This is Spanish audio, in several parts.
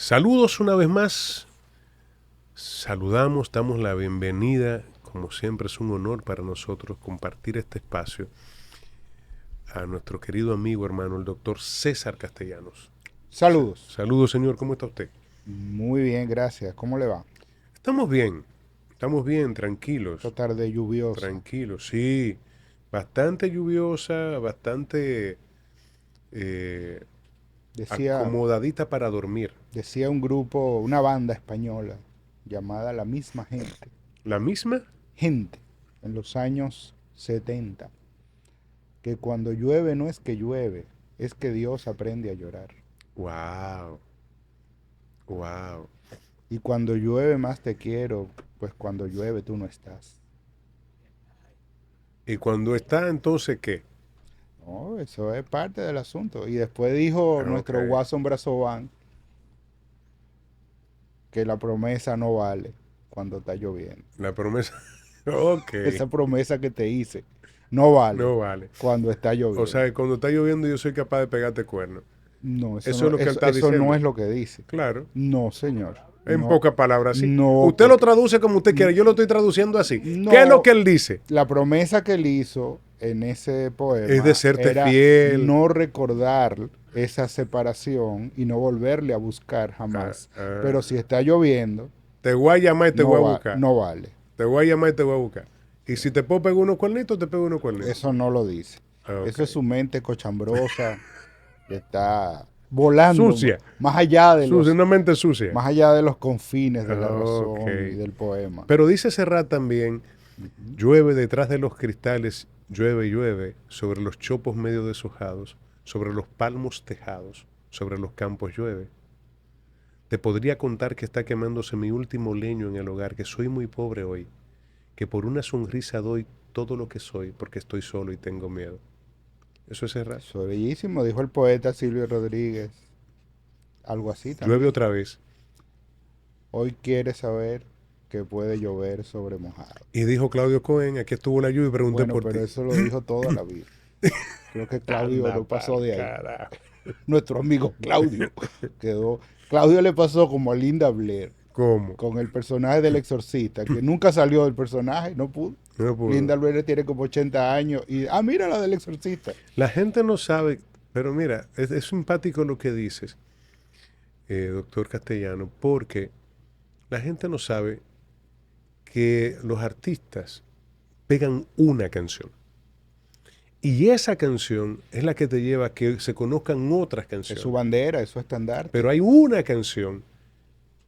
Saludos una vez más. Saludamos, damos la bienvenida. Como siempre es un honor para nosotros compartir este espacio a nuestro querido amigo hermano, el doctor César Castellanos. Saludos. Saludos, señor. ¿Cómo está usted? Muy bien, gracias. ¿Cómo le va? Estamos bien, tranquilos. Esta tarde lluviosa. Tranquilos, sí. Bastante lluviosa, bastante Decía, acomodadita para dormir. decía un grupo, una banda española llamada La Misma Gente. ¿La misma? Gente, en los años 70, que cuando llueve no es que llueve, es que Dios aprende a llorar. Wow, wow. Y cuando llueve más te quiero, pues cuando llueve tú no estás. ¿Y cuando está, entonces qué? No, eso es parte del asunto. Y después dijo Ok. nuestro Watson Brazovan que la promesa no vale cuando está lloviendo. La promesa. Ok. Esa promesa que te hice no vale No vale. cuando está O sea, lloviendo. que cuando está lloviendo yo soy capaz de pegarte cuerno. No, Eso es lo que él está eso no diciendo. es lo que dice. Claro. No, señor. En No, pocas palabras, sí. no, Usted lo porque traduce como usted quiere. Yo lo estoy traduciendo así. ¿Qué es lo no. que él dice? La promesa que él hizo en ese Es de poema serte era fiel. no recordar esa separación y no volverle a buscar Ah, jamás. ah. Pero si está lloviendo, Te voy a llamar y te voy a buscar. no vale. Te voy a llamar y te voy a buscar. Y si te puedo pegar unos cuernitos, te pego unos cuernitos. Eso no lo dice. Ah, ok. Eso es su mente cochambrosa que está volando Sucia. más allá de Sucia, los una mente sucia. más allá de los confines de la Ok. razón y del poema. Pero dice Serrat también, Ujú. llueve detrás de los cristales, llueve, llueve, sobre los chopos medio deshojados, sobre los palmos tejados, sobre los campos llueve. Te podría contar que está quemándose mi último leño en el hogar, que soy muy pobre hoy, que por una sonrisa doy todo lo que soy, porque estoy solo y tengo miedo. Eso es Serrat. Eso es bellísimo, dijo el poeta Silvio Rodríguez. Algo así Llueve también. otra vez. Hoy quiere saber que puede llover sobre mojado. Y dijo Claudio Cohen, aquí estuvo la lluvia y pregunté Bueno, por ti. pero eso lo dijo toda la vida. Creo que Claudio Anda no pasó pa'l de ahí. carajo. Nuestro amigo Claudio quedó. Claudio le pasó como a Linda Blair ¿Cómo? con el personaje del exorcista, que nunca salió del personaje, no pudo. No pudo. Linda Blair tiene como 80 años y, mira la del exorcista. La gente no sabe, pero mira, es simpático lo que dices, doctor Castellano, porque la gente no sabe que los artistas pegan una canción. Y esa canción es la que te lleva a que se conozcan otras Es su canciones. bandera, es su estandarte. Pero hay una canción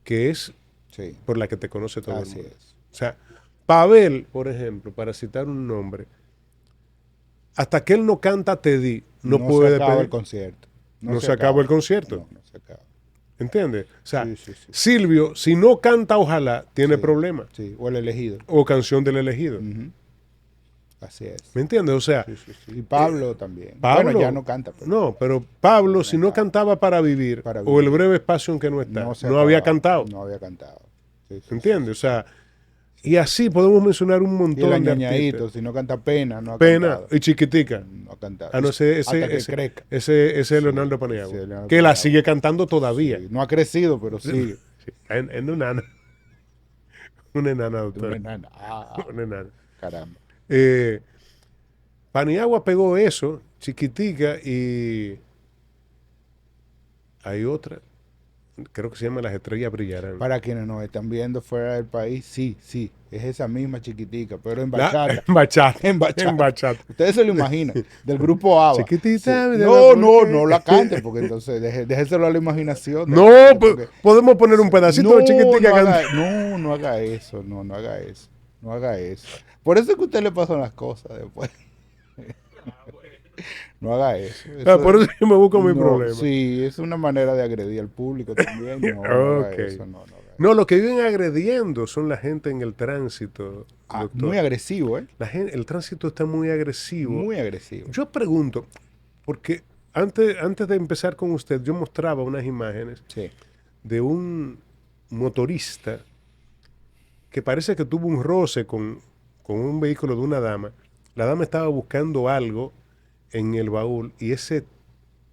que es Sí, por la que te conoce todo el así mundo. es. O sea, Pavel, por ejemplo, para citar un nombre, hasta que él no canta Te di, no No se puede acaba el despedir. concierto. No se acabó el concierto. No se acaba. ¿Entiendes? O sea, Sí, sí, sí. Silvio, si no canta Ojalá, tiene Sí, problemas. sí, o el elegido. O Canción del Elegido. Ujú. Así es. ¿Me entiendes? O sea, Sí, sí, sí. Y Pablo también. Pablo. Bueno, ya no canta, pero No, pero Pablo, si no cantaba Para Vivir, Para o El Vivir. breve espacio en que no está, no se no había acababa. cantado. No había cantado. Sí, sí, ¿Entiendes? O sí, sea, y así podemos mencionar un sí. Y el montón de añañadito, artistas. si no canta Pena, no ha Pena cantado. y Chiquitica. No ha cantado. Ah, no, Hasta que crezca. ese es Sí, Leonardo Paniagua. sí, Leonardo Que la Paniagua. sigue cantando todavía. Sí, no ha crecido, pero sigue. Sí, en una enana. Una enana, Una doctor. enana. Una enana. Caramba. Eh, Paniagua pegó eso, Chiquitica, y hay otra, creo que se llama Las estrellas brillarán. Para quienes nos están viendo fuera del país, sí, sí, es esa misma chiquitica, pero en La, bachata. en bachata. En bachata. En bachata. Ustedes se lo imaginan, del grupo ABBA. Chiquitita, Sí. de No, la no, porque- no la canten, porque entonces déjeselo a la imaginación. No, Porque- podemos poner un pedacito no, de Chiquitica cantando. no haga eso, no haga eso, no haga eso. Por eso es que a usted le pasan las cosas después. No haga eso. Por eso yo me busco mi no, problema. sí, es una manera de agredir al público también. No haga Ok. eso, no haga eso. No, lo que viven agrediendo son la gente en el tránsito, doctor. Muy agresivo, ¿eh? El tránsito está muy agresivo. Muy agresivo. Yo pregunto, porque antes de empezar con usted, yo mostraba unas imágenes Sí. de un motorista que parece que tuvo un roce con un vehículo de una dama. La dama estaba buscando algo en el baúl y ese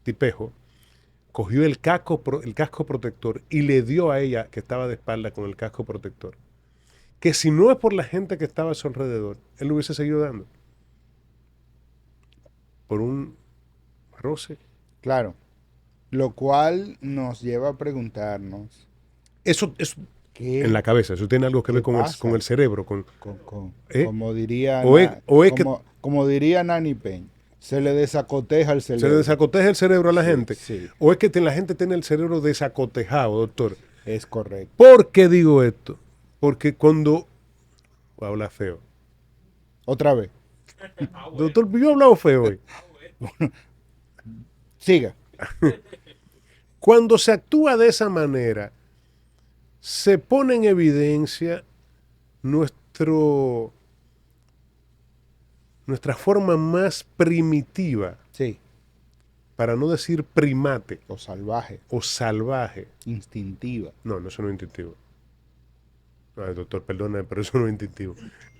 tipejo cogió el casco protector y le dio a ella, que estaba de espalda con el casco protector, que si no es por la gente que estaba a su alrededor, él lo hubiese seguido dando. Por un roce. Claro. Lo cual nos lleva a preguntarnos, Eso en ¿qué, la cabeza, eso tiene algo que qué ver con el pasa? cerebro. ¿Eh? O es que Como diría Nani Peña, se le desacoteja el se le cerebro. desacoteja el cerebro a la Sí, gente, sí, o es que la gente tiene el cerebro desacotejado, doctor. es correcto. ¿Por qué digo esto? Porque cuando... Voy a hablar feo. Otra vez, Doctor, yo he hablado feo hoy. siga. Cuando se actúa de esa manera, se pone en evidencia nuestro, nuestra forma más primitiva, Sí, para no decir primate o salvaje, o salvaje. instintiva. No, no, eso no es instintivo. Ay, doctor, perdona, pero eso no es instintivo.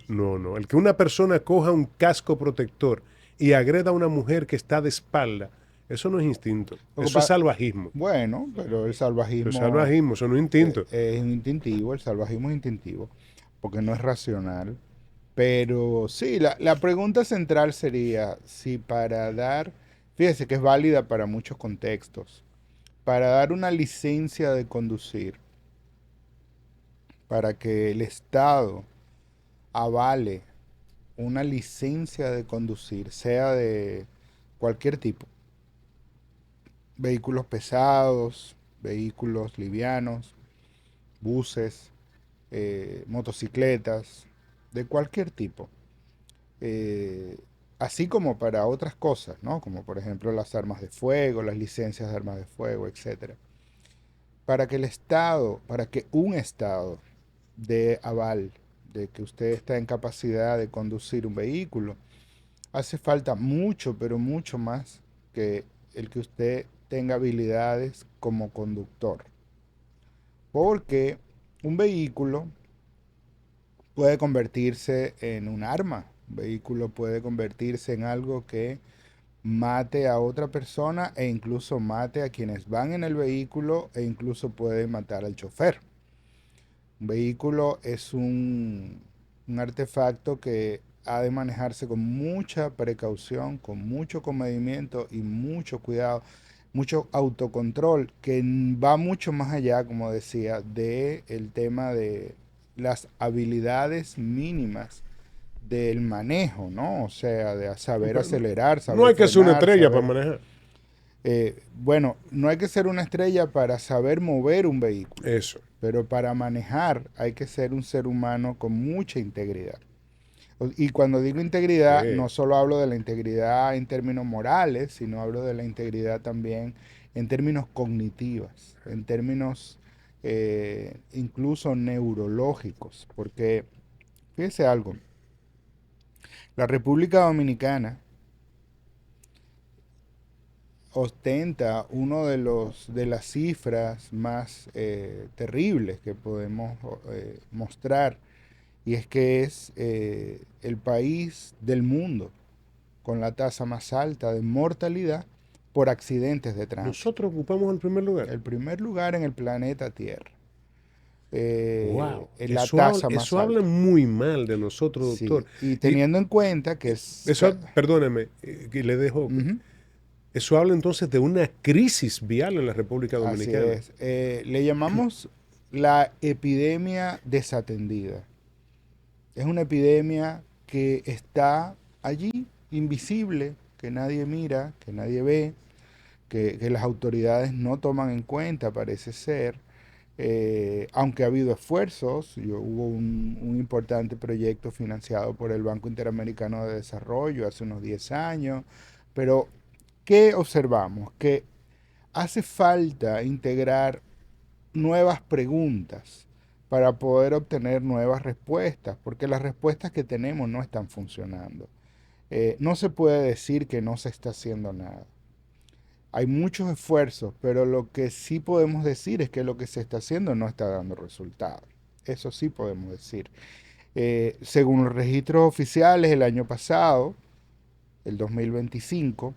No, no. El que una persona coja un casco protector y agreda a una mujer que está de espalda, eso no es instinto. Lo que Eso es pa- salvajismo. Bueno, pero el Eso es salvajismo salvajismo, eso no es instinto. es instintivo, el salvajismo es instintivo, porque no es racional. Pero sí, la pregunta central sería si para dar, fíjese que es válida para muchos contextos, para dar una licencia de conducir, para que el Estado avale una licencia de conducir, sea de cualquier tipo, vehículos pesados, vehículos livianos, buses, motocicletas, de cualquier tipo. eh, Así como para otras cosas, ¿no? Como por ejemplo las armas de fuego, las licencias de armas de fuego, etcétera. Para que el Estado, para que un Estado dé aval de que usted está en capacidad de conducir un vehículo, hace falta mucho, pero mucho más que el que usted tenga habilidades como conductor. Porque un vehículo puede convertirse en un arma. Un vehículo puede convertirse en algo que mate a otra persona e incluso mate a quienes van en el vehículo e incluso puede matar al chofer. Un vehículo es un artefacto que ha de manejarse con mucha precaución, con mucho comedimiento y mucho cuidado, mucho autocontrol, que va mucho más allá, como decía, de el tema de las habilidades mínimas del manejo, ¿no? O sea, de saber Pero acelerar, no saber hay que ser una frenar, estrella para saber... manejar. Bueno, no hay que ser una estrella para saber mover un vehículo, Eso. pero para manejar hay que ser un ser humano con mucha integridad. Y cuando digo integridad, Sí. no solo hablo de la integridad en términos morales, sino hablo de la integridad también en términos cognitivos, en términos incluso neurológicos, porque fíjese algo, la República Dominicana ostenta uno de de las cifras más terribles que podemos mostrar, y es que es el país del mundo con la tasa más alta de mortalidad por accidentes de tránsito. Nosotros ocupamos el primer lugar. El primer lugar en el planeta Tierra. Wow. Es la tasa más Eso habla alta. muy mal de nosotros, doctor. Sí, y Y teniendo en cuenta que es... eso, perdóneme, que le dejo. Ujú, Eso habla entonces de una crisis vial en la República así Dominicana. es. Le llamamos la epidemia desatendida. Es una epidemia que está allí, invisible, que nadie mira, que nadie ve, que las autoridades no toman en cuenta, parece ser. Aunque ha habido esfuerzos, hubo un importante proyecto financiado por el Banco Interamericano de Desarrollo hace unos 10 años, pero ¿qué observamos? Que hace falta integrar nuevas preguntas para poder obtener nuevas respuestas, porque las respuestas que tenemos no están funcionando. No se puede decir que no se está haciendo nada. Hay muchos esfuerzos, pero lo que sí podemos decir es que lo que se está haciendo no está dando resultados. Eso sí podemos decir. Según los registros oficiales, el año pasado, el 2025,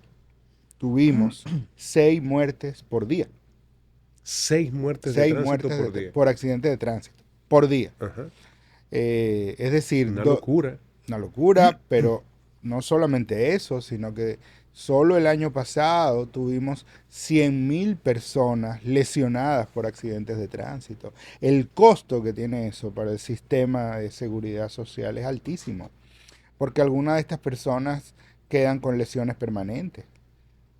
tuvimos 6 muertes por día. 6 muertes de 6 tránsito muertes por día. por accidente de tránsito por día. Ajá. Es decir, Una locura. una locura, pero no solamente eso, sino que solo el año pasado tuvimos 100.000 personas lesionadas por accidentes de tránsito. El costo que tiene eso para el sistema de seguridad social es altísimo, porque algunas de estas personas quedan con lesiones permanentes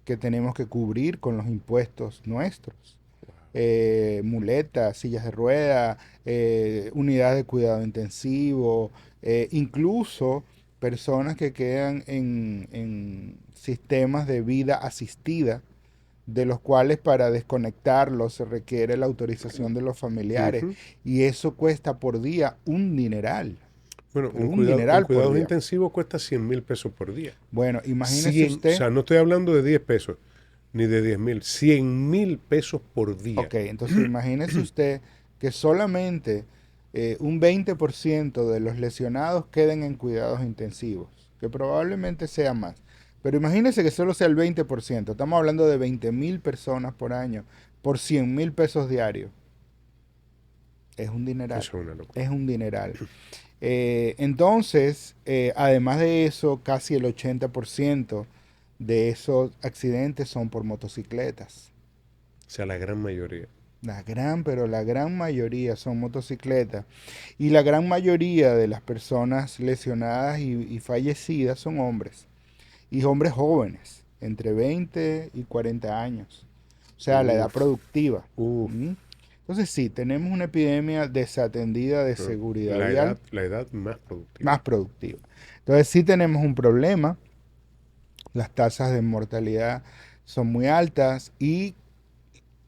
que tenemos que cubrir con los impuestos nuestros. Muletas, sillas de rueda, unidades de cuidado intensivo, incluso personas que quedan en sistemas de vida asistida, de los cuales para desconectarlos se requiere la autorización de los familiares, Ujú. y eso cuesta por día un dineral, Bueno, pero un un cuidado, en dineral por cuidados día. intensivos cuesta 100.000 pesos por día. Bueno, imagínese 100, o usted. sea, no estoy hablando de 10 pesos, ni de 10.000, 100.000 pesos por día. Ok, entonces imagínese usted que solamente un 20% de los lesionados queden en cuidados intensivos, que probablemente sea más. Pero imagínese que solo sea el 20%. Estamos hablando de 20.000 personas por año, por 100.000 pesos diarios. Es un dineral. Eso es una locura. Es un dineral. Entonces, además de eso, casi el 80% de esos accidentes son por motocicletas. O sea, la gran mayoría. Pero la gran mayoría son motocicletas. Y la gran mayoría de las personas lesionadas y fallecidas son hombres. Y hombres jóvenes, entre 20 y 40 años. O sea, la edad Uf, productiva. uf. ¿Mm? Entonces sí, tenemos una epidemia desatendida de seguridad vial La edad más productiva. más productiva. Entonces sí tenemos un problema. Las tasas de mortalidad son muy altas y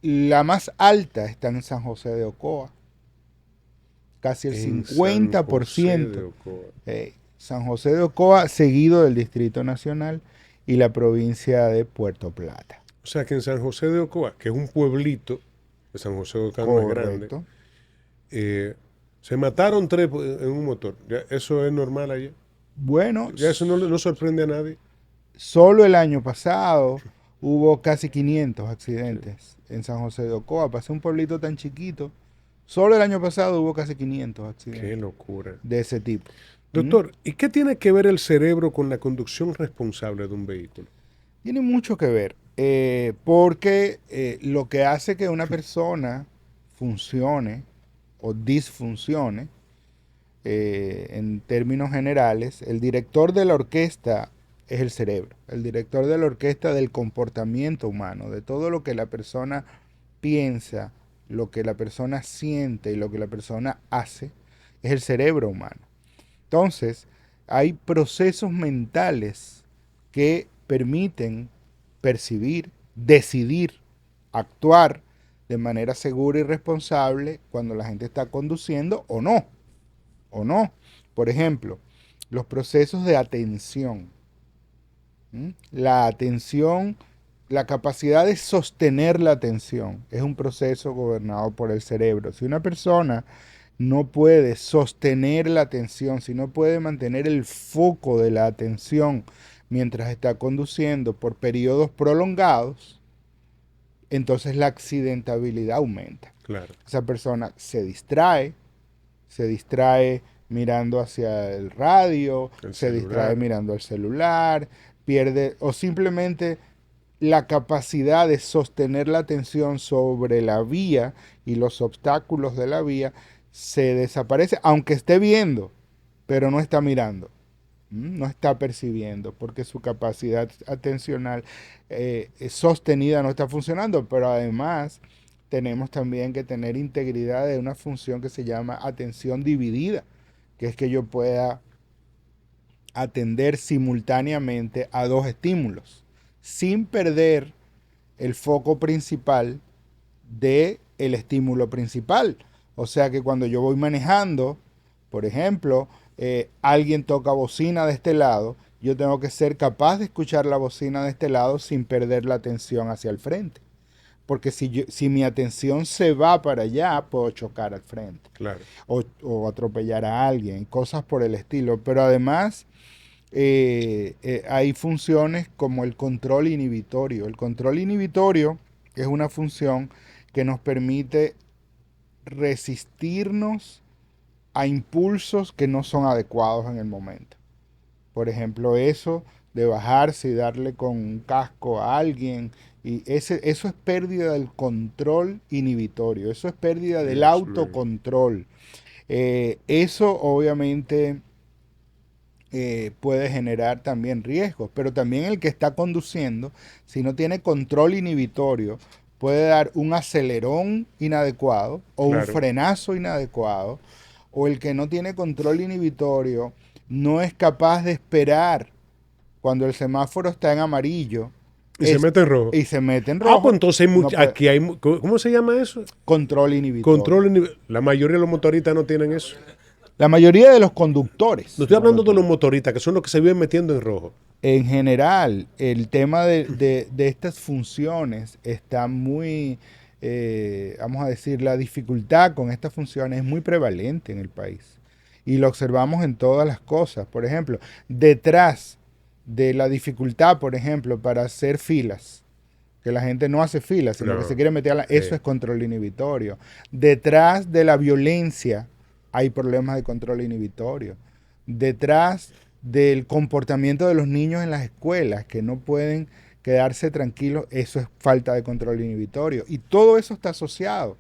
la más alta está en San José de Ocoa, casi el En San José de 50%. Ocoa. San José de Ocoa, seguido del Distrito Nacional y la provincia de Puerto Plata. O sea que en San José de Ocoa, que es un pueblito, de San José de Ocoa no es grande, Correcto. se mataron 3 en un motor. ¿Ya eso es normal allá? Bueno, ¿Ya eso no sorprende a nadie? solo el año pasado hubo casi 500 Sí. accidentes en San José de Ocoa. Para ser un pueblito tan chiquito, solo el año pasado hubo casi 500 Qué accidentes locura. de ese tipo. ¿Mm? Doctor, ¿y qué tiene que ver el cerebro con la conducción responsable de un vehículo? Tiene mucho que ver, porque lo que hace que una persona funcione o disfuncione, en términos generales, el director de la orquesta es el cerebro, el director de la orquesta del comportamiento humano, de todo lo que la persona piensa, lo que la persona siente y lo que la persona hace, es el cerebro humano. Entonces, hay procesos mentales que permiten percibir, decidir, actuar de manera segura y responsable cuando la gente está conduciendo o no. O no. Por ejemplo, los procesos de atención. La atención, la capacidad de sostener la atención es un proceso gobernado por el cerebro. Si una persona no puede sostener la atención, si no puede mantener el foco de la atención mientras está conduciendo por periodos prolongados, entonces la accidentabilidad aumenta. Claro. Esa persona se distrae mirando hacia el radio, se distrae mirando al celular, pierde o simplemente la capacidad de sostener la atención sobre la vía y los obstáculos de la vía se desaparece, aunque esté viendo, pero no está mirando, no está percibiendo, porque su capacidad atencional sostenida no está funcionando, pero además tenemos también que tener integridad de una función que se llama atención dividida, que es que yo pueda atender simultáneamente a 2 estímulos, sin perder el foco principal del estímulo principal. O sea que cuando yo voy manejando, por ejemplo, alguien toca bocina de este lado, yo tengo que ser capaz de escuchar la bocina de este lado sin perder la atención hacia el frente. Porque si mi atención se va para allá, puedo chocar al frente. Claro. O atropellar a alguien, cosas por el estilo. Pero además, hay funciones como el control inhibitorio. El control inhibitorio es una función que nos permite resistirnos a impulsos que no son adecuados en el momento. Por ejemplo, eso de bajarse y darle con un casco a alguien, y eso es pérdida del control inhibitorio, eso es pérdida del Dios mío. autocontrol. Eso obviamente puede generar también riesgos, pero también el que está conduciendo, si no tiene control inhibitorio, puede dar un acelerón inadecuado o un Claro. frenazo inadecuado, o el que no tiene control inhibitorio no es capaz de esperar cuando el semáforo está en amarillo Y se mete en rojo. y se mete en Ah, pues rojo, entonces no puede, aquí hay, ¿cómo se llama eso? control inhibitorio. La mayoría de los motoristas no tienen eso. La mayoría de los No conductores estoy no lo hablando de los tienen. motoristas, que son los que se viven metiendo en rojo. En general, el tema de estas funciones está muy, vamos a decir, la dificultad con estas funciones es muy prevalente en el país. Y lo observamos en todas las cosas. Por ejemplo, detrás de la dificultad, por ejemplo, para hacer filas, que la gente no hace filas, sino que se No. quiere meter a eso es control inhibitorio. Detrás de la violencia hay problemas de control inhibitorio. Detrás del comportamiento de los niños en las escuelas, que no pueden quedarse tranquilos, eso es falta de control inhibitorio. Y todo eso está asociado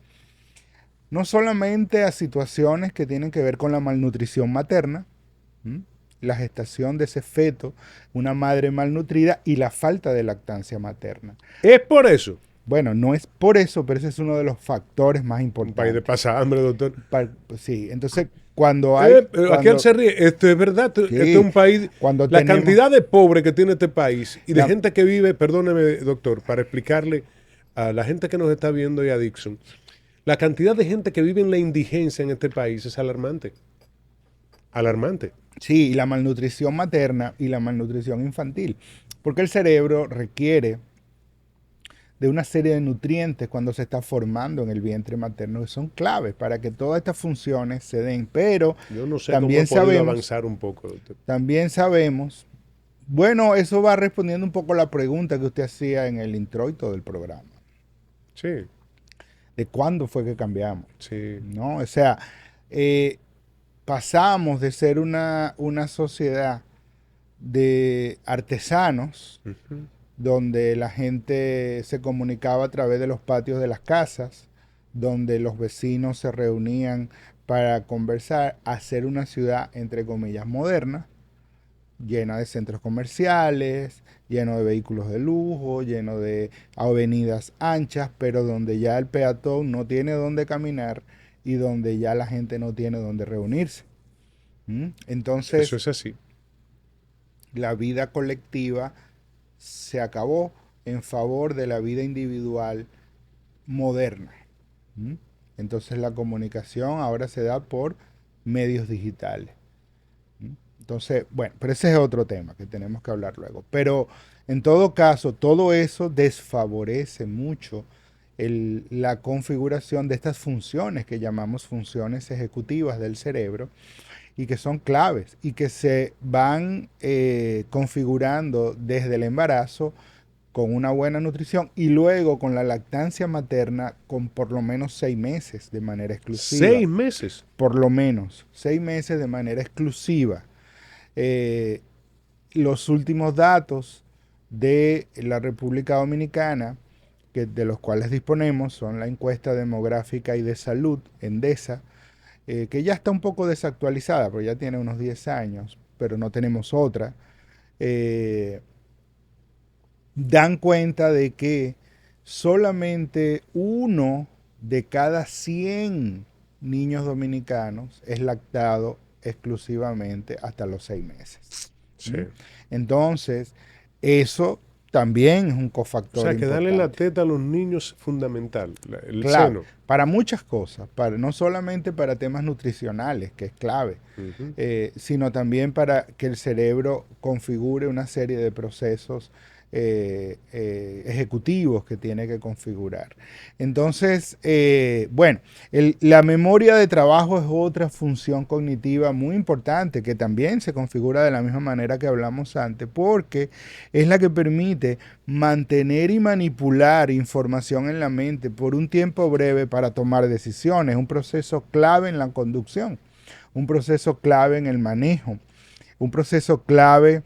no solamente a situaciones que tienen que ver con la malnutrición materna, ¿m? La gestación de ese feto, una madre malnutrida y la falta de lactancia materna. Es por eso. Bueno, no es por eso, pero ese es uno de los factores más Un país de importantes. pasa hambre, doctor. Sí, entonces cuando hay, Pero aquel se ríe. Esto es verdad. Este es sí, un país. cuando La tenemos, cantidad de pobres que tiene este país y de la, gente que vive, perdóneme, doctor, para explicarle a la gente que nos está viendo y a Dixon, la cantidad de gente que vive en la indigencia en este país es alarmante. Alarmante. sí, la malnutrición materna y la malnutrición infantil, porque el cerebro requiere de una serie de nutrientes cuando se está formando en el vientre materno que son claves para que todas estas funciones se den. Pero Yo no sé cómo también he podido sabemos, avanzar un poco, doctor. también sabemos, bueno, eso va respondiendo un poco a la pregunta que usted hacía en el introito del programa, Sí, de cuándo fue que cambiamos, sí. ¿no? O sea, eh, pasamos de ser una sociedad de artesanos, Ujú. donde la gente se comunicaba a través de los patios de las casas, donde los vecinos se reunían para conversar, a ser una ciudad, entre comillas, moderna, llena de centros comerciales, lleno de vehículos de lujo, lleno de avenidas anchas, pero donde ya el peatón no tiene dónde caminar y donde ya la gente no tiene dónde reunirse. ¿Mm? Eso Entonces, es así. la vida colectiva se acabó en favor de la vida individual moderna. ¿Mm? Entonces la comunicación ahora se da por medios digitales. ¿Mm? Entonces, bueno, pero ese es otro tema que tenemos que hablar luego. Pero en todo caso, todo eso desfavorece mucho la configuración de estas funciones que llamamos funciones ejecutivas del cerebro y que son claves y que se van configurando desde el embarazo con una buena nutrición y luego con la lactancia materna con por lo menos 6 meses de manera exclusiva. 6 meses. Por lo menos 6 meses de manera exclusiva. Eh, los últimos datos de la República Dominicana, de los cuales disponemos, son la encuesta demográfica y de salud, ENDESA, que ya está un poco desactualizada, porque ya tiene unos 10 años, pero no tenemos otra. eh, Dan cuenta de que solamente 1 de cada 100 niños dominicanos es lactado exclusivamente hasta los 6 meses. Sí. ¿Mm? Entonces, eso también es un O cofactor sea, que darle la importante. teta a los niños es fundamental. El Clave, seno. para muchas cosas, no solamente para temas nutricionales, que es clave, Ujú. sino también para que el cerebro configure una serie de procesos ejecutivos que tiene que configurar. Entonces, bueno, la memoria de trabajo es otra función cognitiva muy importante que también se configura de la misma manera que hablamos antes, porque es la que permite mantener y manipular información en la mente por un tiempo breve para tomar decisiones, un proceso clave en la conducción, un proceso clave en el manejo, un proceso clave,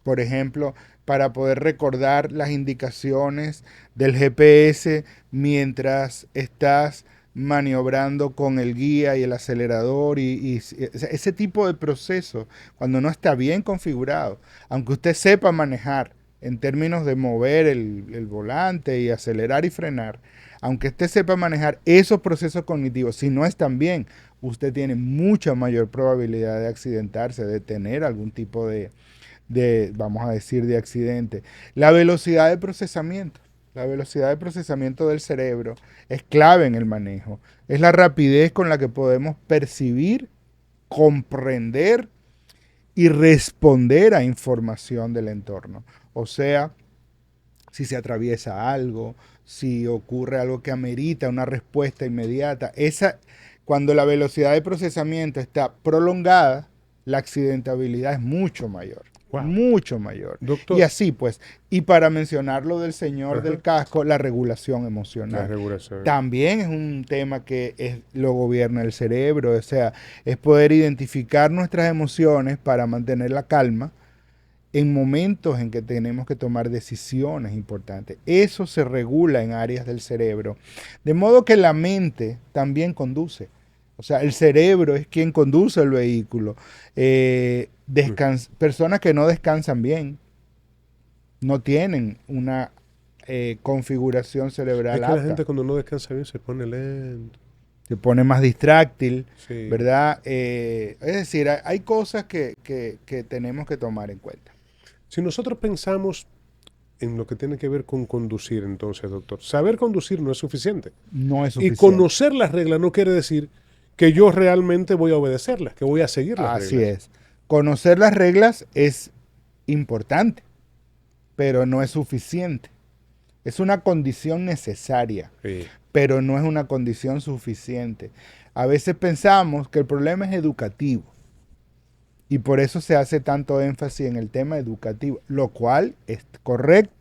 por ejemplo, para poder recordar las indicaciones del GPS mientras estás maniobrando con el guía y el acelerador y ese tipo de proceso, cuando no está bien configurado, aunque usted sepa manejar en términos de mover el volante y acelerar y frenar, aunque usted sepa manejar esos procesos cognitivos, si no están bien, usted tiene mucha mayor probabilidad de accidentarse, de tener algún tipo vamos a decir, de accidente. La velocidad de procesamiento. La velocidad de procesamiento del cerebro es clave en el manejo. Es la rapidez con la que podemos percibir, comprender y responder a información del entorno. O sea, si se atraviesa algo, si ocurre algo que amerita una respuesta inmediata. Cuando la velocidad de procesamiento está prolongada, la accidentabilidad es mucho mayor. Wow. Mucho mayor. Doctor. Y así pues, y para mencionar lo del señor del casco, la regulación emocional. La regulación. También es un tema que lo gobierna el cerebro, o sea, es poder identificar nuestras emociones para mantener la calma en momentos en que tenemos que tomar decisiones importantes. Eso se regula en áreas del cerebro. De modo que la mente también conduce. O sea, el cerebro es quien conduce el vehículo. Personas que no descansan bien, no tienen una configuración cerebral apta. La gente cuando no descansa bien se pone lento. Se pone más distráctil, sí. ¿Verdad? Es decir, hay cosas que tenemos que tomar en cuenta. Si nosotros pensamos en lo que tiene que ver con conducir, entonces, doctor, saber conducir no es suficiente. No es suficiente. Y conocer las reglas no quiere decir que yo realmente voy a obedecerlas, que voy a seguir las reglas. Así es. Conocer las reglas es importante, pero no es suficiente. Es una condición necesaria, sí, pero no es una condición suficiente. A veces pensamos que el problema es educativo y por eso se hace tanto énfasis en el tema educativo, lo cual es correcto,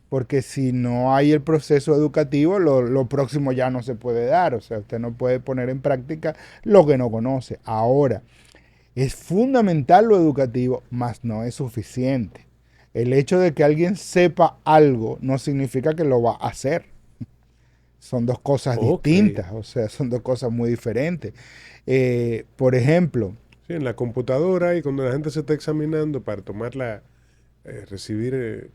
porque si no hay el proceso educativo, lo próximo ya no se puede dar. O sea, usted no puede poner en práctica lo que no conoce. Ahora, es fundamental lo educativo, mas no es suficiente. El hecho de que alguien sepa algo no significa que lo va a hacer. Son dos cosas distintas, o sea, son dos cosas muy diferentes. Por ejemplo... Sí, en la computadora y cuando la gente se está examinando para recibir el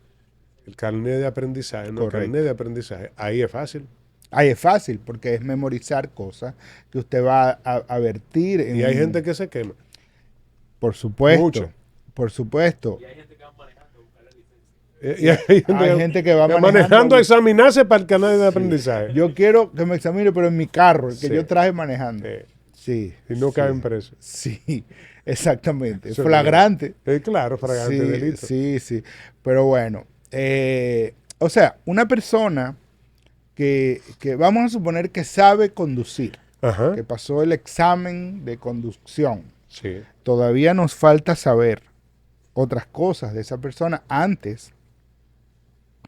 carnet de aprendizaje, no, el carnet de aprendizaje, ahí es fácil. Ahí es fácil porque es memorizar cosas que usted va a vertir. Y hay gente que se quema. Por supuesto. Mucho. Por supuesto. Y hay gente que va manejando a buscar la licencia. Y hay gente que va manejando a examinarse para el canal de aprendizaje. Yo quiero que me examine, pero en mi carro, el que yo traje manejando. Sí. Y no caen presos. Sí, exactamente. Eso flagrante. Claro, flagrante delito. Sí. Pero bueno, o sea, una persona que vamos a suponer que sabe conducir, ajá, que pasó el examen de conducción. Sí. Todavía nos falta saber otras cosas de esa persona antes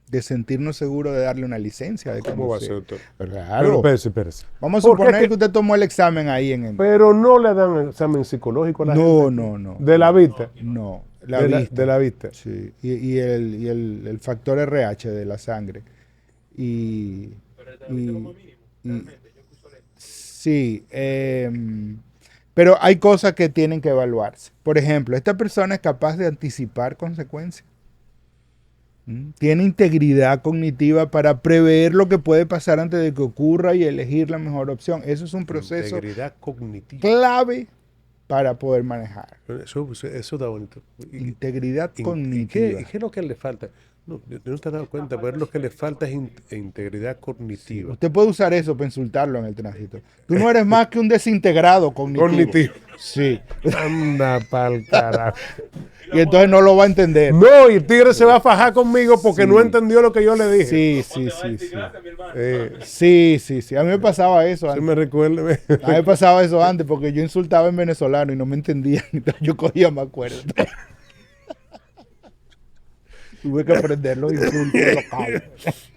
de sentirnos seguros de darle una licencia de conducir. ¿Cómo va a ser, doctor? Claro. Pero espérese. Vamos a suponer que usted tomó el examen ahí en el... Pero no le dan el examen psicológico a la gente. No. ¿De la vista? No. De la vista. Sí. Y el factor RH de la sangre. Sí. Pero hay cosas que tienen que evaluarse. Por ejemplo, ¿esta persona es capaz de anticipar consecuencias? ¿Tiene integridad cognitiva para prever lo que puede pasar antes de que ocurra y elegir la mejor opción? Eso es un proceso clave para poder manejar. Eso está bonito. Integridad cognitiva. ¿Y qué es lo que le falta? No te has dado cuenta, pero lo que le falta es integridad cognitiva. Sí, usted puede usar eso para insultarlo en el tránsito. Tú no eres más que un desintegrado cognitivo. Cognitivo. Sí. Anda pa'l carajo. y entonces no lo va a entender. No, y el tigre se va a fajar conmigo porque no entendió lo que yo le dije. Sí, sí, sí, sí. Sí, sí, sí. A mí me pasaba eso Se antes. me recuerda. A mí me pasaba eso antes porque yo insultaba en venezolano y no me entendían. Entonces yo cogía más cuerda. Tuve que aprender los insultos locales.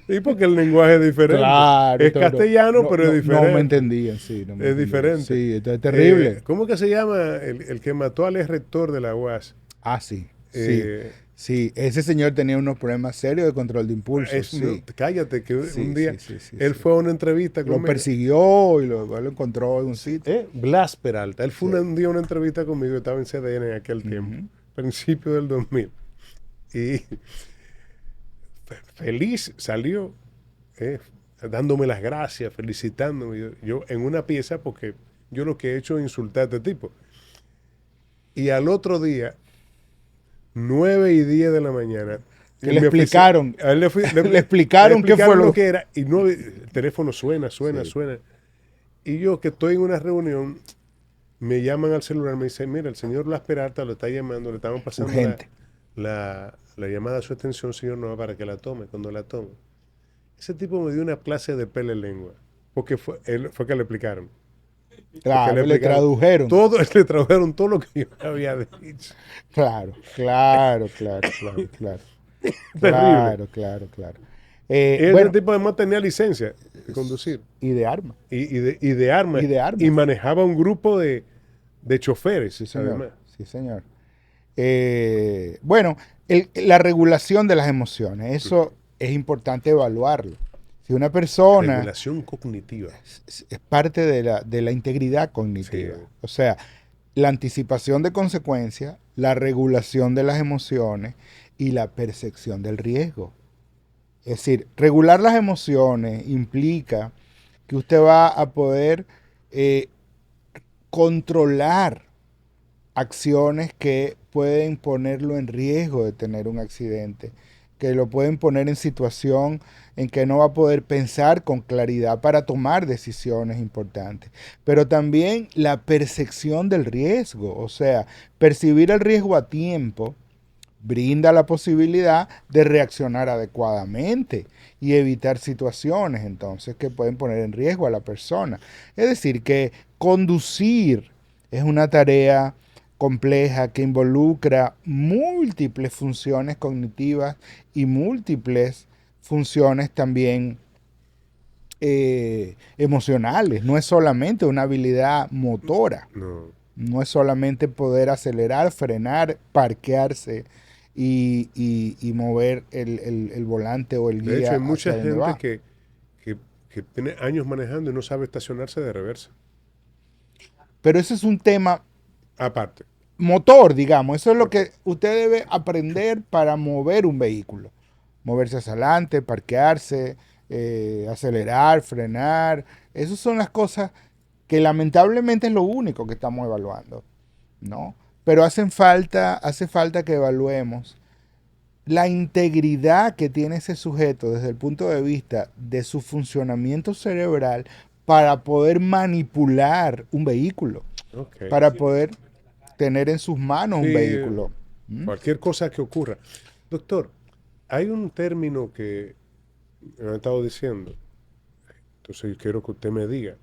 Sí, porque el lenguaje es diferente. Claro. Es castellano, pero es diferente. No me entendían, sí. No me Es entendían. diferente. Sí, esto es terrible. ¿Cómo que se llama el que mató al ex rector de la UAS? Ah, sí. Sí. Eh, Sí, ese señor tenía unos problemas serios de control de impulsos. Sí. No, cállate, que Sí, un día sí, él fue a una entrevista lo conmigo. persiguió y lo encontró en un sitio. Blas Peralta. Él fue un día a una entrevista conmigo, estaba en CDN en aquel tiempo, principio del 2000. Y feliz salió, dándome las gracias, felicitándome. Yo en una pieza, porque yo lo que he hecho es insultar a este tipo. Y al otro día, 9:10 de la mañana, Que le explicaron. A él le explicaron qué fue lo que era. Y el teléfono suena. Y yo, que estoy en una reunión, me llaman al celular, me dicen, mira, el señor Blas Peralta lo está llamando, le estaban pasando la llamada a su extensión, señor Nova, para que la tome. Cuando la tome, ese tipo me dio una clase de pele lengua, porque fue que le explicaron. Claro, le tradujeron. Le tradujeron todo lo que yo había dicho. Claro. Ese tipo además tenía licencia de conducir. Y de armas. Y de armas. Y manejaba un grupo de choferes. Sí, señor. Además. Sí, señor. Bueno, la regulación de las emociones, eso es importante evaluarlo. Si una persona... Regulación cognitiva. Es parte de la integridad cognitiva. Sí. O sea, la anticipación de consecuencias, la regulación de las emociones y la percepción del riesgo. Es decir, regular las emociones implica que usted va a poder controlar acciones que pueden ponerlo en riesgo de tener un accidente, que lo pueden poner en situación en que no va a poder pensar con claridad para tomar decisiones importantes. Pero también la percepción del riesgo, o sea, percibir el riesgo a tiempo brinda la posibilidad de reaccionar adecuadamente y evitar situaciones entonces que pueden poner en riesgo a la persona. Es decir, que conducir es una tarea compleja que involucra múltiples funciones cognitivas y múltiples funciones también emocionales. No es solamente una habilidad motora. No es solamente poder acelerar, frenar, parquearse y mover el volante o el guía. De hecho, hay mucha gente que tiene años manejando y no sabe estacionarse de reversa. Pero ese es un tema aparte. Motor, digamos. Eso es lo que usted debe aprender para mover un vehículo. Moverse hacia adelante, parquearse, acelerar, frenar. Esas son las cosas que lamentablemente es lo único que estamos evaluando, ¿no? Pero hace falta que evaluemos la integridad que tiene ese sujeto desde el punto de vista de su funcionamiento cerebral para poder manipular un vehículo, para poder tener en sus manos un vehículo. Cualquier cosa que ocurra. Doctor, hay un término que me ha estado diciendo, entonces yo quiero que usted me diga,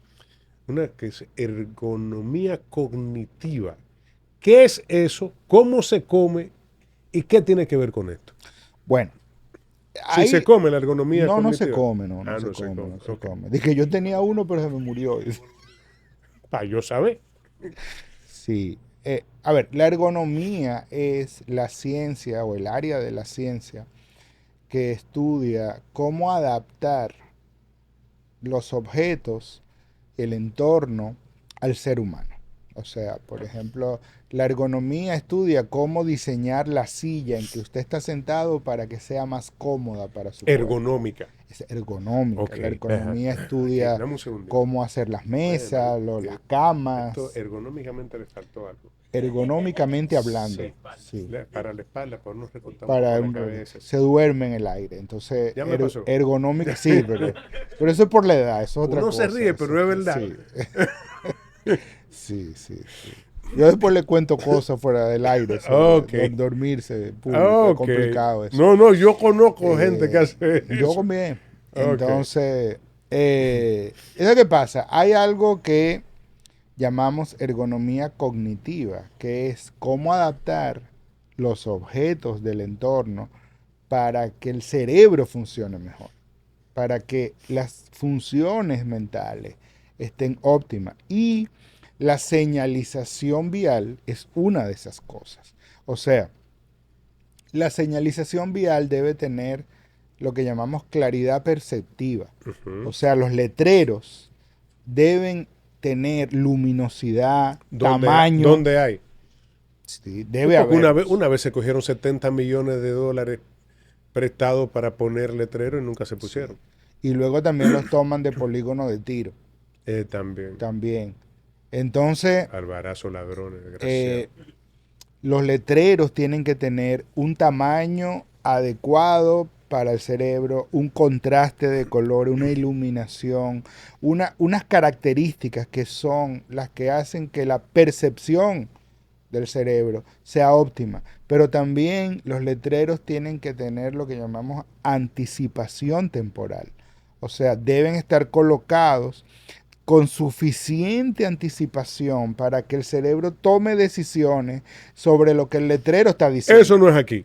una que es ergonomía cognitiva. ¿Qué es eso? ¿Cómo se come? ¿Y qué tiene que ver con esto? Bueno. Si se come la ergonomía cognitiva. No se come, no se come. Dije, yo tenía uno, pero se me murió. Para yo saber. Sí. A ver, la ergonomía es la ciencia o el área de la ciencia que estudia cómo adaptar los objetos, el entorno al ser humano. O sea, por ejemplo, la ergonomía estudia cómo diseñar la silla en que usted está sentado para que sea más cómoda para su ergonómica. Cuerpo. Es ergonómica. Okay. La ergonomía estudia cómo hacer las mesas, las camas. Esto ergonómicamente le faltó algo. Ergonómicamente hablando. Sí. Para la espalda, para no recortar la cabeza. Se duerme en el aire. Entonces, ergonómica, sí, pero eso es por la edad, eso es otra cosa. No se ríe, pero es verdad. Sí. Sí. Yo después le cuento cosas fuera del aire sobre Ok, dormirse en público. Es ok. complicado eso. No, no, yo conozco gente que Eh, hace yo eso. también. Ok. Entonces, ¿es lo que pasa? Hay algo que llamamos ergonomía cognitiva, que es cómo adaptar los objetos del entorno para que el cerebro funcione mejor, para que las funciones mentales estén óptimas. Y la señalización vial es una de esas cosas. O sea, la señalización vial debe tener lo que llamamos claridad perceptiva. O Ujú. sea, los letreros deben tener luminosidad, tamaño. ¿Dónde hay? Sí, Sí, debe porque haberlos. una vez se cogieron 70 millones de dólares prestados para poner letreros y nunca se Sí. pusieron. Y luego también los toman de polígono de tiro. También. También. Entonces, Albarazo, ladrones, eh, desgraciados. los letreros tienen que tener un tamaño adecuado para el cerebro, un contraste de color, una iluminación, unas características que son las que hacen que la percepción del cerebro sea óptima. Pero también los letreros tienen que tener lo que llamamos anticipación temporal. O sea, deben estar colocados con suficiente anticipación para que el cerebro tome decisiones sobre lo que el letrero está Eso diciendo. no es aquí.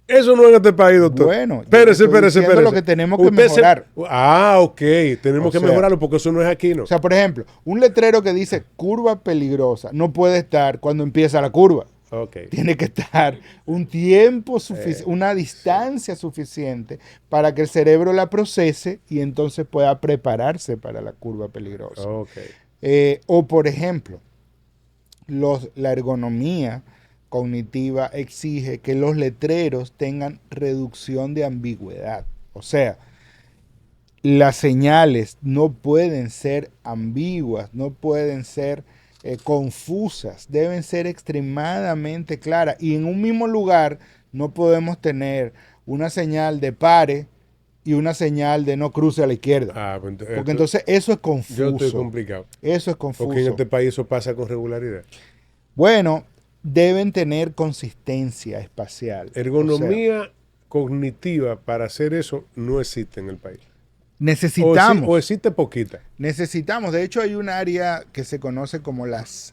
Eso no es en este país, doctor. Bueno, yo te Espérese, estoy espérese, diciendo lo espérese. que tenemos que Usted se... mejorar. Ah, ok. O Tenemos que sea, mejorarlo porque eso no es aquí, ¿no? por ejemplo, un letrero que dice curva peligrosa no puede estar cuando empieza la curva. Ok. Tiene que estar un tiempo suficiente, una Sí. distancia suficiente para que el cerebro la procese y entonces pueda prepararse para la curva peligrosa. Ok. O por ejemplo, la ergonomía cognitiva exige que los letreros tengan reducción de ambigüedad. O sea, las señales no pueden ser ambiguas, no pueden ser confusas, deben ser extremadamente claras. Y en un mismo lugar no podemos tener una señal de pare y una señal de no cruce a la izquierda. Ah, pues Porque entonces eso es yo estoy confuso. complicado. Eso es Porque en confuso. este país eso pasa con regularidad. Bueno, deben tener consistencia espacial. O sea, Ergonomía cognitiva para hacer eso no existe en el país. O necesitamos, existe poquita. necesitamos. De hecho, hay un área que se conoce como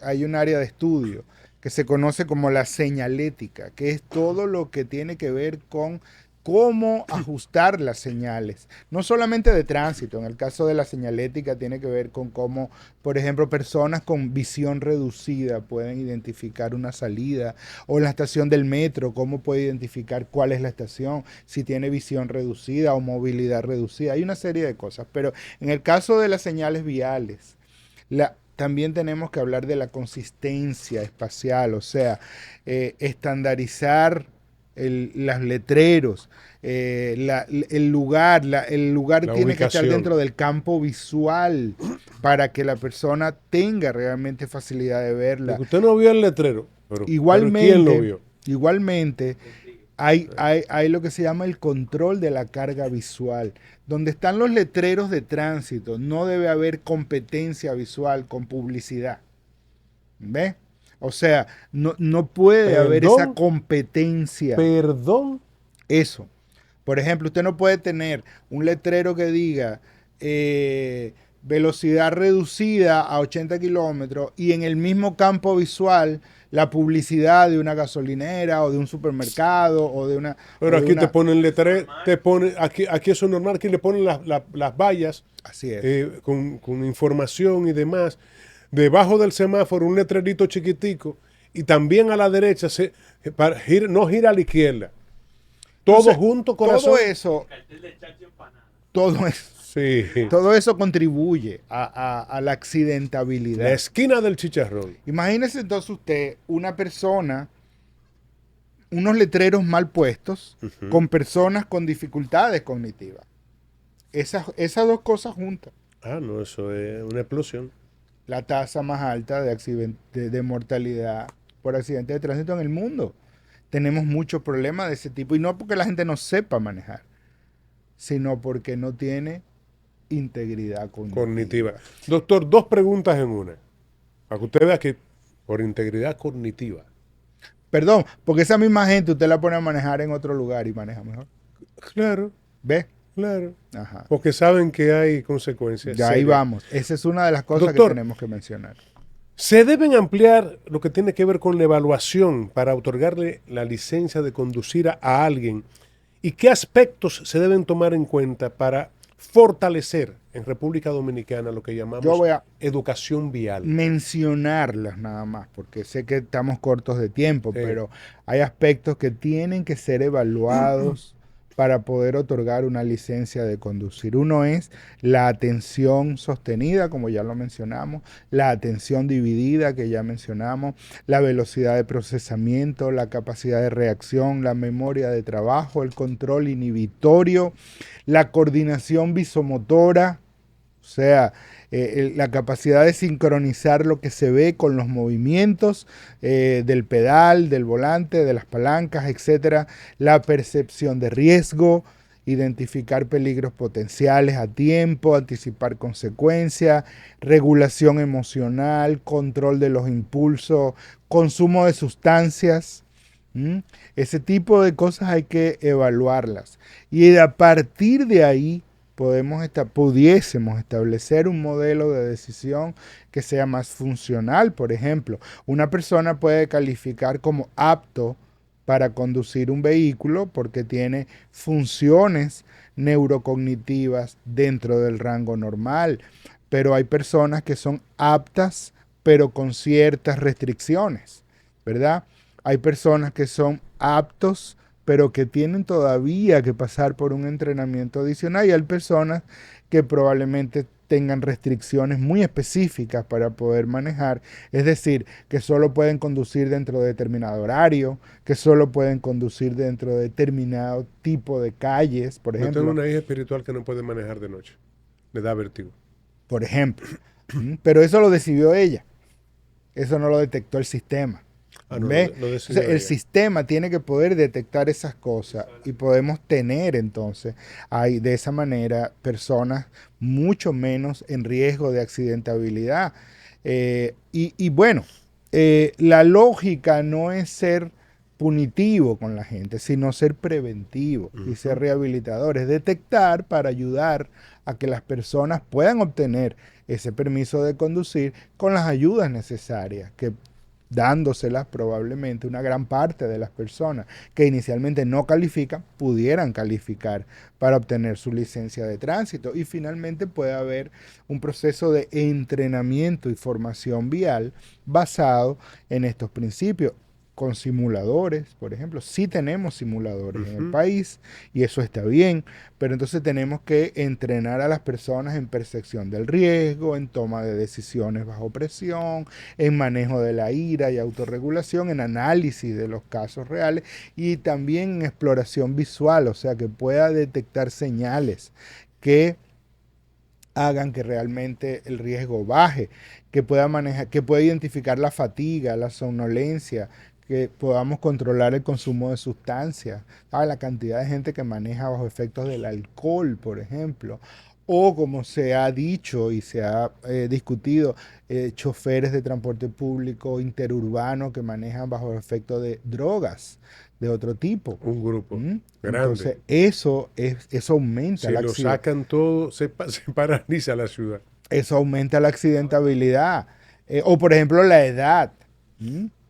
hay un área de estudio que se conoce como la señalética, que es todo lo que tiene que ver con cómo ajustar las señales, no solamente de tránsito, en el caso de la señalética tiene que ver con cómo, por ejemplo, personas con visión reducida pueden identificar una salida, o en la estación del metro, cómo puede identificar cuál es la estación, si tiene visión reducida o movilidad reducida, hay una serie de cosas, pero en el caso de las señales viales, también tenemos que hablar de la consistencia espacial, o sea, estandarizar los letreros, el lugar La tiene que estar ubicación. dentro del campo visual para que la persona tenga realmente facilidad de De verla. que usted no vio el letrero, pero ¿quién lo Igualmente, vio? igualmente, hay lo que se llama el control de la carga visual. Donde están los letreros de tránsito, no debe haber competencia visual con publicidad. ¿Ve? O sea, no puede haber esa Perdón, competencia. perdón. Eso. Por ejemplo, usted no puede tener un letrero que diga velocidad reducida a 80 kilómetros y en el mismo campo visual la publicidad de una gasolinera o de un supermercado o de una... O Pero de aquí te una ponen letrero, aquí eso es normal, aquí le ponen las vallas así es. con información y demás. Debajo del semáforo un letrerito chiquitico y también a la derecha no gira a la izquierda. Todo Entonces, junto, todo corazón. eso, todo eso, Sí. todo eso contribuye a la La accidentabilidad. esquina del chicharrón. Imagínese entonces usted una persona, unos letreros mal puestos Ujú. con personas con dificultades cognitivas. Esas dos cosas juntas. Ah, no, eso es una explosión. La tasa más alta de mortalidad por accidente de tránsito en el mundo. Tenemos muchos problemas de ese tipo y no porque la gente no sepa manejar, sino porque no tiene integridad Cognitiva. cognitiva. Doctor, dos preguntas en una. Para que usted vea que por integridad cognitiva. Perdón, porque esa misma gente usted la pone a manejar en otro lugar y maneja mejor. Claro, ¿Ve? claro. Ajá. Porque saben que hay consecuencias Ya ahí serias. vamos. Esa es una de las cosas Doctor, que tenemos que mencionar. se deben ampliar lo que tiene que ver con la evaluación para otorgarle la licencia de conducir a alguien y qué aspectos se deben tomar en cuenta para fortalecer en República Dominicana lo que Yo llamamos voy a educación vial. mencionarlas nada más, porque sé que estamos cortos de tiempo, Sí. pero hay aspectos que tienen que ser evaluados para poder otorgar una licencia de conducir. Uno es la atención sostenida, como ya lo mencionamos, la atención dividida, que ya mencionamos, la velocidad de procesamiento, la capacidad de reacción, la memoria de trabajo, el control inhibitorio, la coordinación visomotora, o sea, la capacidad de sincronizar lo que se ve con los movimientos del pedal, del volante, de las palancas, etcétera, la percepción de riesgo, identificar peligros potenciales a tiempo, anticipar consecuencias, regulación emocional, control de los impulsos, consumo de sustancias. Ese tipo de cosas hay que evaluarlas. Y a partir de ahí pudiésemos establecer un modelo de decisión que sea más funcional. Por ejemplo, una persona puede calificar como apto para conducir un vehículo porque tiene funciones neurocognitivas dentro del rango normal, pero hay personas que son aptas pero con ciertas restricciones, ¿verdad? Hay personas que son aptos pero que tienen todavía que pasar por un entrenamiento adicional, y hay personas que probablemente tengan restricciones muy específicas para poder manejar, es decir, que solo pueden conducir dentro de determinado horario, que solo pueden conducir dentro de determinado tipo de calles, por Yo tengo ejemplo. una hija espiritual que no puede manejar de noche. Le da vértigo. Por ejemplo. Pero eso lo decidió ella, eso no lo detectó el sistema. Ah, no, ¿Ve? lo Entonces, decidió el ella. sistema tiene que poder detectar esas cosas y podemos tener entonces ahí de esa manera personas mucho menos en riesgo de accidentabilidad. Y bueno, la lógica no es ser punitivo con la gente, sino ser preventivo y ser rehabilitador, es detectar para ayudar a que las personas puedan obtener ese permiso de conducir con las ayudas necesarias, que dándoselas probablemente una gran parte de las personas que inicialmente no califican pudieran calificar para obtener su licencia de tránsito. Y finalmente puede haber un proceso de entrenamiento y formación vial basado en estos principios, con simuladores, por ejemplo. Sí tenemos simuladores en el país y eso está bien, pero entonces tenemos que entrenar a las personas en percepción del riesgo, en toma de decisiones bajo presión, en manejo de la ira y autorregulación, en análisis de los casos reales y también en exploración visual, o sea, que pueda detectar señales que hagan que realmente el riesgo baje, que pueda manejar, que pueda identificar la fatiga, la somnolencia, que podamos controlar el consumo de sustancias, ¿sabes? La cantidad de gente que maneja bajo efectos del alcohol, por ejemplo, o como se ha dicho y se ha discutido, choferes de transporte público interurbano que manejan bajo efectos de drogas de otro tipo. Un grupo Entonces, grande. eso aumenta Si la lo accidentabilidad. sacan todo, se paraliza la ciudad. Eso aumenta la accidentabilidad. O por ejemplo la edad.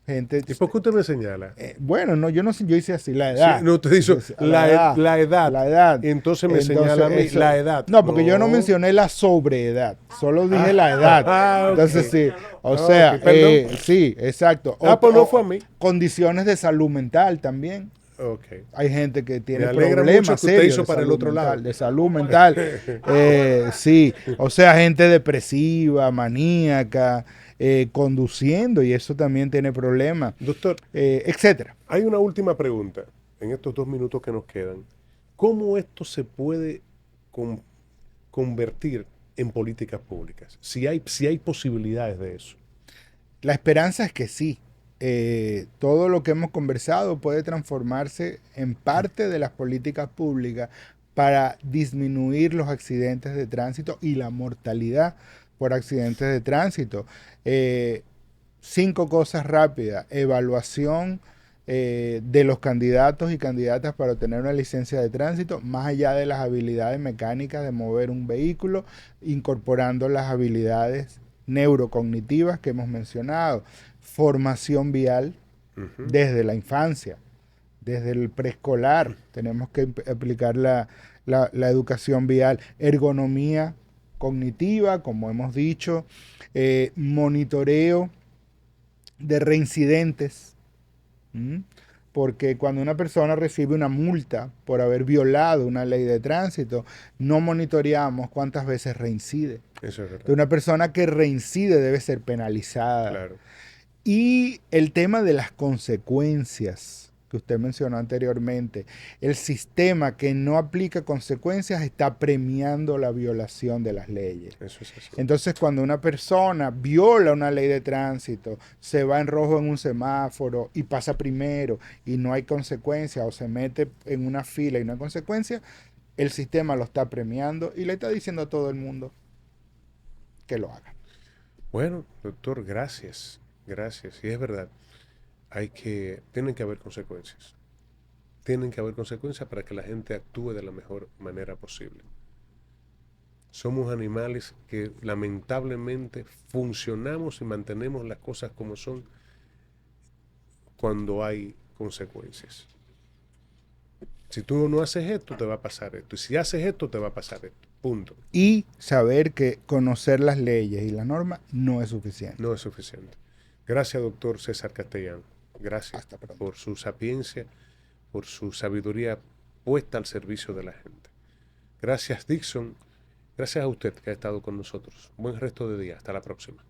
Gente, ¿Y por qué usted me señala? bueno, no, yo no sé, yo hice así, la Sí, edad. no, usted dice la edad. La edad. Entonces me Entonces, señala a mí eso, la edad. no, porque yo no mencioné la sobreedad, solo dije la edad. Entonces, ok. sí, o Ok, sea, perdón. sí, exacto. Pues no fue a mí. Condiciones de salud mental también. Ok. Hay gente que Me tiene alegra mucho problemas que usted serios hizo de para el salud otro lado. mental, de salud mental. Sí, o sea, gente depresiva, maníaca, conduciendo, y eso también tiene problemas, Doctor, etcétera. hay una última pregunta en estos 2 minutos que nos quedan. ¿Cómo esto se puede convertir en políticas públicas? Si hay posibilidades de eso. La esperanza es que sí. Todo lo que hemos conversado puede transformarse en parte de las políticas públicas para disminuir los accidentes de tránsito y la mortalidad por accidentes de tránsito. 5 cosas rápidas. Evaluación de los candidatos y candidatas para obtener una licencia de tránsito, más allá de las habilidades mecánicas de mover un vehículo, incorporando las habilidades neurocognitivas que hemos mencionado. Formación vial desde la infancia, desde el preescolar. Tenemos que aplicar la educación vial. Ergonomía cognitiva, como hemos dicho. Monitoreo de reincidentes. Porque cuando una persona recibe una multa por haber violado una ley de tránsito, no monitoreamos cuántas veces reincide. Eso es verdad. Entonces, una persona que reincide debe ser penalizada. Claro. Y el tema de las consecuencias que usted mencionó anteriormente, el sistema que no aplica consecuencias está premiando la violación de las leyes. Eso es así. Entonces, cuando una persona viola una ley de tránsito, se va en rojo en un semáforo y pasa primero y no hay consecuencia, o se mete en una fila y no hay consecuencia, el sistema lo está premiando y le está diciendo a todo el mundo que lo haga. Bueno, doctor, gracias. Gracias. Y es verdad, tienen que haber consecuencias. Tienen que haber consecuencias para que la gente actúe de la mejor manera posible. Somos animales que lamentablemente funcionamos y mantenemos las cosas como son cuando hay consecuencias. Si tú no haces esto, te va a pasar esto. Y si haces esto, te va a pasar esto. Punto. Y saber que conocer las leyes y las normas no es suficiente. No es suficiente. Gracias, doctor César Castellano. Gracias Hasta pronto. por su sapiencia, por su sabiduría puesta al servicio de la gente. Gracias, Dixon. Gracias a usted que ha estado con nosotros. Buen resto de día. Hasta la próxima.